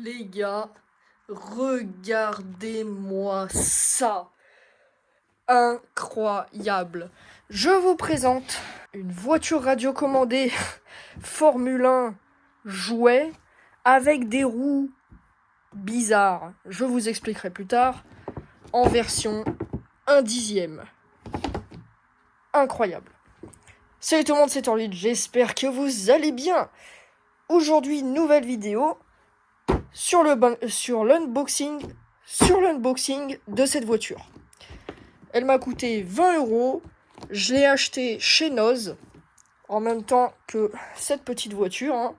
Les gars, regardez-moi ça. Incroyable. Je vous présente une voiture radiocommandée Formule 1 jouet avec des roues bizarres. Je vous expliquerai plus tard. En version 1/10. Incroyable. Salut tout le monde, c'est Orlid. J'espère que vous allez bien. Aujourd'hui, nouvelle vidéo sur l'unboxing de cette voiture. Elle m'a coûté 20 €. Je l'ai achetée chez Noz en même temps que cette petite voiture.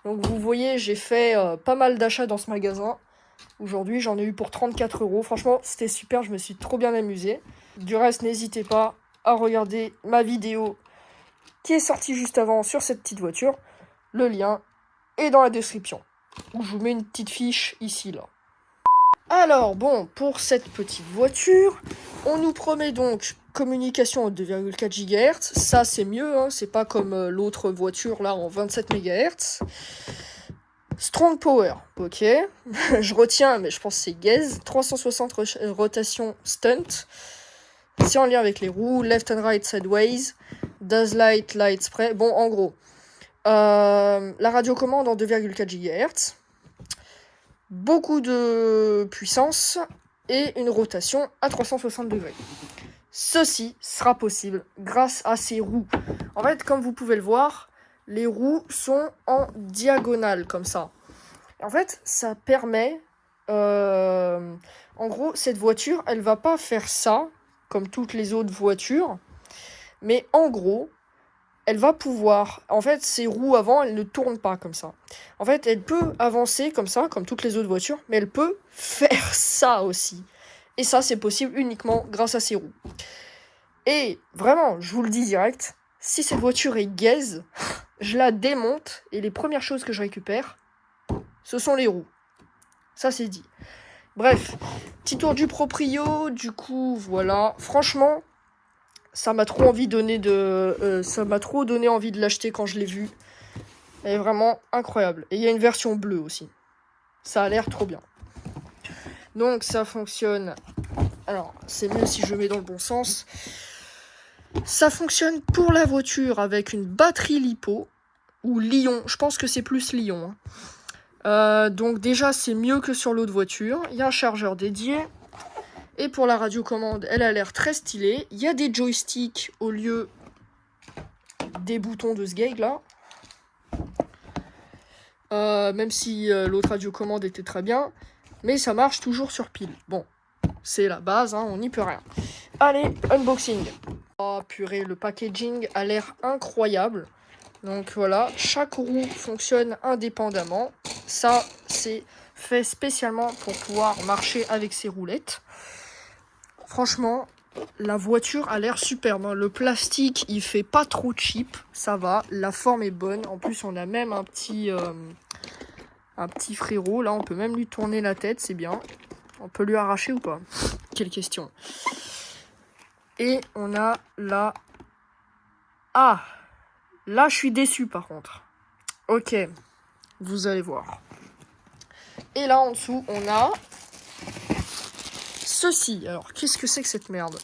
Donc vous voyez, j'ai fait pas mal d'achats dans ce magasin. Aujourd'hui, j'en ai eu pour 34 €. Franchement, c'était super, je me suis trop bien amusé. Du reste, n'hésitez pas à regarder ma vidéo qui est sortie juste avant sur cette petite voiture. Le lien est dans la description. Où je vous mets une petite fiche ici, là. Alors, bon, pour cette petite voiture, on nous promet donc communication à 2,4 GHz. Ça, c'est mieux, c'est pas comme l'autre voiture, là, en 27 MHz. Strong Power, ok. Je retiens, mais je pense que c'est gaze. 360 rotation stunt. C'est en lien avec les roues. Left and right sideways. Does light spray. Bon, en gros. La radiocommande en 2,4 GHz. Beaucoup de puissance et une rotation à 360 degrés. Ceci sera possible grâce à ces roues. En fait, comme vous pouvez le voir, les roues sont en diagonale comme ça. En fait, ça permet... en gros, cette voiture, elle va pas faire ça comme toutes les autres voitures. Mais en gros, elle va pouvoir... En fait, ses roues avant, elles ne tournent pas comme ça. En fait, elle peut avancer comme ça, comme toutes les autres voitures, mais elle peut faire ça aussi. Et ça, c'est possible uniquement grâce à ses roues. Et vraiment, je vous le dis direct, si cette voiture est gaze, je la démonte et les premières choses que je récupère, ce sont les roues. Ça, c'est dit. Bref, petit tour du proprio, du coup, voilà. Franchement, ça m'a trop donné envie de l'acheter quand je l'ai vu. Elle est vraiment incroyable. Et il y a une version bleue aussi. Ça a l'air trop bien. Donc, ça fonctionne... Alors, c'est mieux si je mets dans le bon sens. Ça fonctionne pour la voiture avec une batterie LiPo ou Li-ion. Je pense que c'est plus Li-ion. Donc déjà, c'est mieux que sur l'autre voiture. Il y a un chargeur dédié. Et pour la radiocommande, elle a l'air très stylée. Il y a des joysticks au lieu des boutons de ce gag là. Même si l'autre radiocommande était très bien. Mais ça marche toujours sur pile. Bon, c'est la base, on n'y peut rien. Allez, unboxing. Oh purée, le packaging a l'air incroyable. Donc voilà, chaque roue fonctionne indépendamment. Ça, c'est fait spécialement pour pouvoir marcher avec ses roulettes. Franchement, la voiture a l'air superbe. Le plastique, il fait pas trop cheap. Ça va, la forme est bonne. En plus, on a même un petit frérot. Là, on peut même lui tourner la tête, c'est bien. On peut lui arracher ou pas? Quelle question. Et on a la... Ah! Là, je suis déçu par contre. Ok, vous allez voir. Et là, en dessous, on a ceci. Alors, qu'est-ce que c'est que cette merde?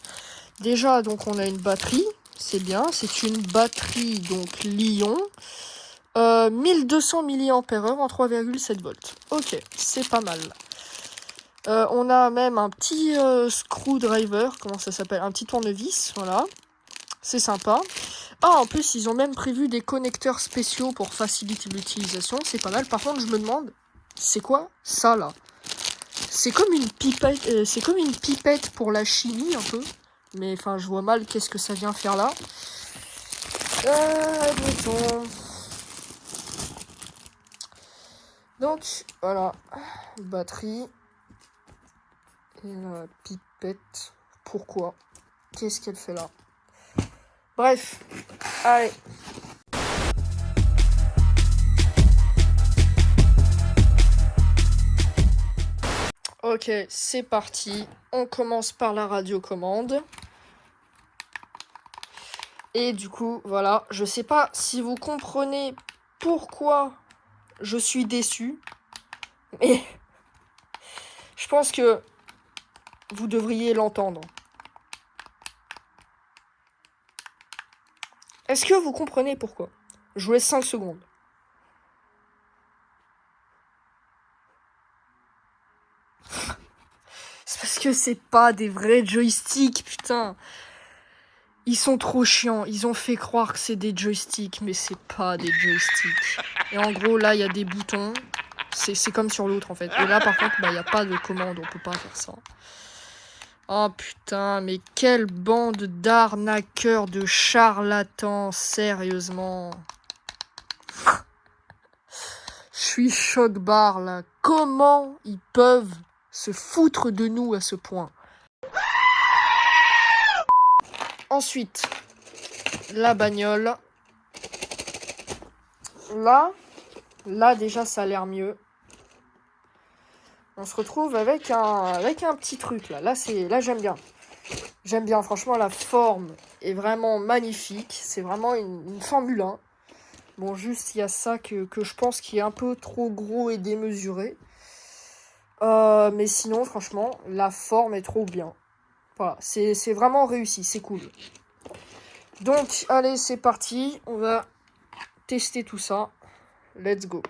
Déjà, donc, on a une batterie. C'est bien. C'est une batterie, donc, Li-ion. 1200 mAh en 3,7 volts. Ok, c'est pas mal. On a même un petit screwdriver. Comment ça s'appelle? Un petit tournevis, voilà. C'est sympa. Ah, en plus, ils ont même prévu des connecteurs spéciaux pour faciliter l'utilisation. C'est pas mal. Par contre, je me demande, c'est quoi ça, là? C'est comme une pipette pour la chimie, un peu. Mais, enfin, je vois mal qu'est-ce que ça vient faire là. Admettons. Donc, voilà. Batterie. Et la pipette. Pourquoi? Qu'est-ce qu'elle fait là? Bref, allez. Ok, c'est parti. On commence par la radiocommande. Et du coup, voilà. Je sais pas si vous comprenez pourquoi je suis déçu. Mais je pense que vous devriez l'entendre. Est-ce que vous comprenez pourquoi? Je vous laisse 5 secondes. C'est parce que c'est pas des vrais joysticks, putain. Ils sont trop chiants. Ils ont fait croire que c'est des joysticks, mais c'est pas des joysticks. Et en gros, là, il y a des boutons. C'est comme sur l'autre, en fait. Et là, par contre, il n'y a pas de commande. On peut pas faire ça. Oh putain, mais quelle bande d'arnaqueurs, de charlatans, sérieusement. Je suis choc-barre, là. Comment ils peuvent se foutre de nous à ce point? Ensuite, la bagnole. Là déjà, ça a l'air mieux. On se retrouve avec un petit truc, là. Là, j'aime bien. J'aime bien, franchement, la forme est vraiment magnifique. C'est vraiment une Formule 1. Bon, juste, il y a ça que je pense qui est un peu trop gros et démesuré. Mais sinon, franchement, la forme est trop bien. Voilà, c'est vraiment réussi, c'est cool. Donc, allez, c'est parti. On va tester tout ça. Let's go.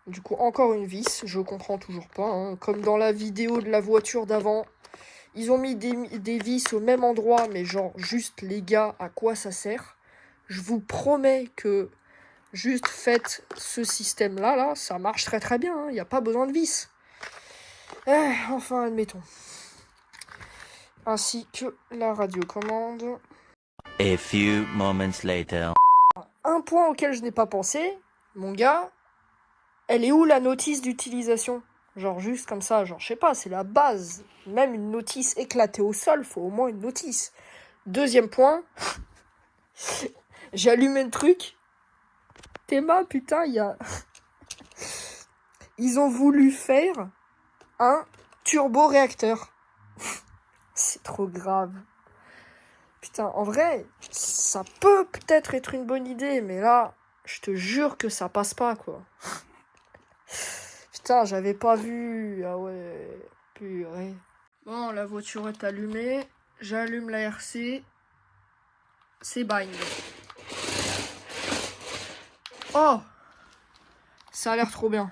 Du coup, encore une vis. Je comprends toujours pas. Hein. Comme dans la vidéo de la voiture d'avant. Ils ont mis des vis au même endroit. Mais genre, juste, les gars, à quoi ça sert? Je vous promets que juste faites ce système-là. Là, ça marche très très bien. Il n'y a pas besoin de vis. Enfin, admettons. Ainsi que la radiocommande. A few moments later. Un point auquel je n'ai pas pensé, mon gars, elle est où la notice d'utilisation? Genre juste comme ça, genre je sais pas, c'est la base. Même une notice éclatée au sol, faut au moins une notice. Deuxième point, j'ai allumé le truc. Théma, putain, il y a... Ils ont voulu faire un turbo-réacteur. C'est trop grave. Putain, en vrai, ça peut peut-être être une bonne idée, mais là, je te jure que ça passe pas, quoi. Putain, j'avais pas vu. Ah ouais, purée. Bon, la voiture est allumée. J'allume la RC. C'est bind. Oh! Ça a l'air trop bien.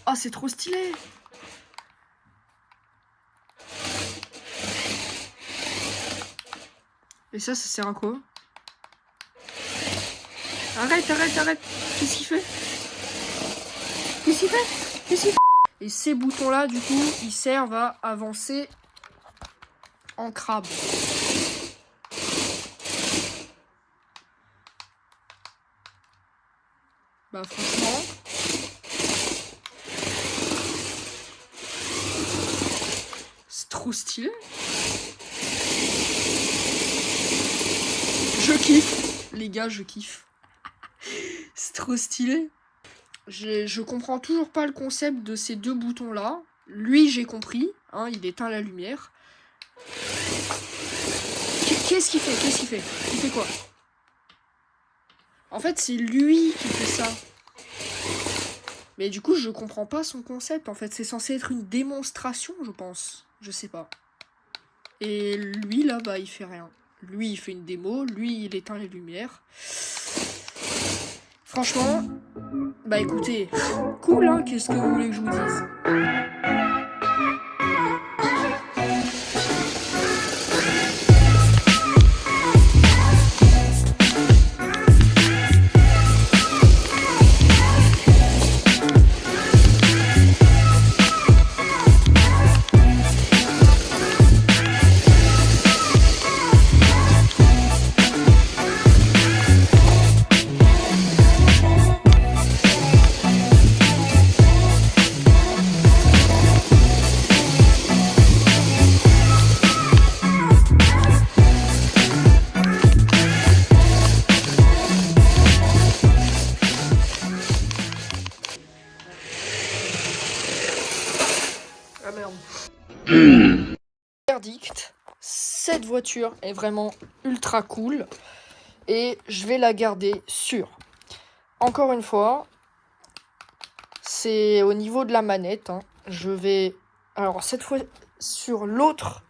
Oh, c'est trop stylé! Et ça sert à quoi? Arrête! Qu'est-ce qu'il fait? Et ces boutons-là, du coup, ils servent à avancer en crabe. Bah franchement... c'est trop stylé. Je kiffe. Les gars, je kiffe. C'est trop stylé. Je comprends toujours pas le concept de ces deux boutons-là. Lui, j'ai compris. Hein, il éteint la lumière. Qu'est-ce qu'il fait? Il fait quoi? En fait, c'est lui qui fait ça. Mais du coup, je comprends pas son concept. En fait, c'est censé être une démonstration, je pense. Je sais pas. Et lui, là, bah, il fait rien. Lui, il fait une démo. Lui, il éteint les lumières. Franchement, bah écoutez, cool, hein, qu'est-ce que vous voulez que je vous dise? Ah merde. Verdict, cette voiture est vraiment ultra cool. et je vais la garder sûre. Encore une fois, c'est au niveau de la manette. Je vais... Alors cette fois, sur l'autre,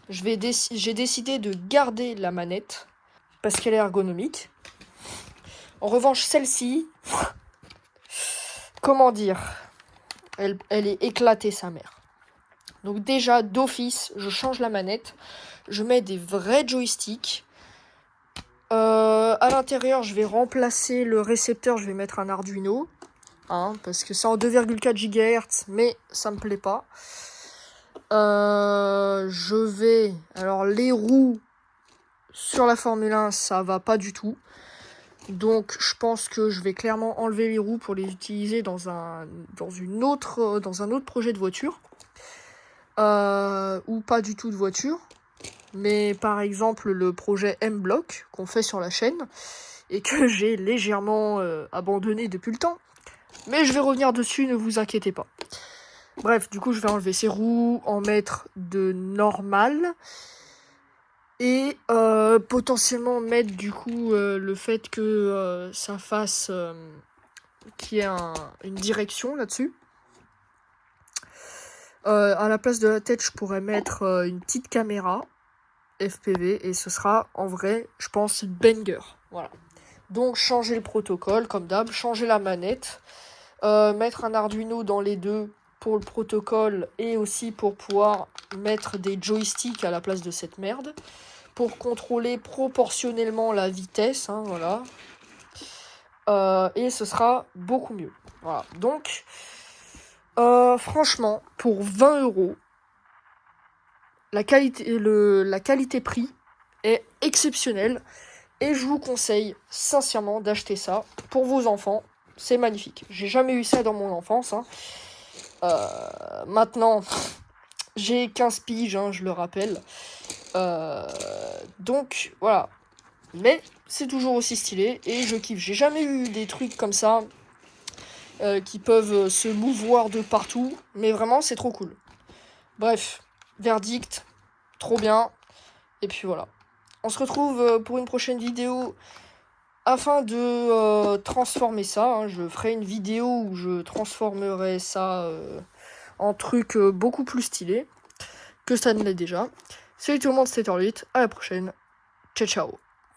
j'ai décidé de garder la manette parce qu'elle est ergonomique. En revanche, celle-ci, comment dire, elle est éclatée, sa mère. Donc déjà, d'office, je change la manette. Je mets des vrais joysticks. À l'intérieur, je vais remplacer le récepteur. Je vais mettre un Arduino. Parce que c'est en 2,4 GHz, mais ça me plaît pas. Alors les roues sur la Formule 1, ça va pas du tout. Donc je pense que je vais clairement enlever les roues pour les utiliser dans un autre projet de voiture. Ou pas du tout de voiture. Mais par exemple le projet M-Block qu'on fait sur la chaîne et que j'ai légèrement abandonné depuis le temps. Mais je vais revenir dessus, ne vous inquiétez pas. Bref, du coup je vais enlever ces roues, en mettre de normales. Et potentiellement mettre du coup le fait que ça fasse qu'il y ait une direction là-dessus. À la place de la tête, je pourrais mettre une petite caméra FPV et ce sera en vrai, je pense, banger. Voilà. Donc changer le protocole comme d'hab, changer la manette, mettre un Arduino dans les deux pour le protocole et aussi pour pouvoir mettre des joysticks à la place de cette merde. Pour contrôler proportionnellement la vitesse, voilà. Et ce sera beaucoup mieux. Voilà. Donc, franchement, pour 20 €, la qualité-prix est exceptionnelle. Et je vous conseille sincèrement d'acheter ça pour vos enfants. C'est magnifique. J'ai jamais eu ça dans mon enfance. Maintenant, j'ai 15 piges, je le rappelle. Donc voilà, mais c'est toujours aussi stylé et je kiffe. J'ai jamais eu des trucs comme ça qui peuvent se mouvoir de partout, mais vraiment c'est trop cool. Bref, verdict, trop bien. Et puis voilà, on se retrouve pour une prochaine vidéo afin de transformer ça. Je ferai une vidéo où je transformerai ça en truc beaucoup plus stylé que ça ne l'est déjà. Salut tout le monde, c'était Orlit, à la prochaine. Ciao ciao.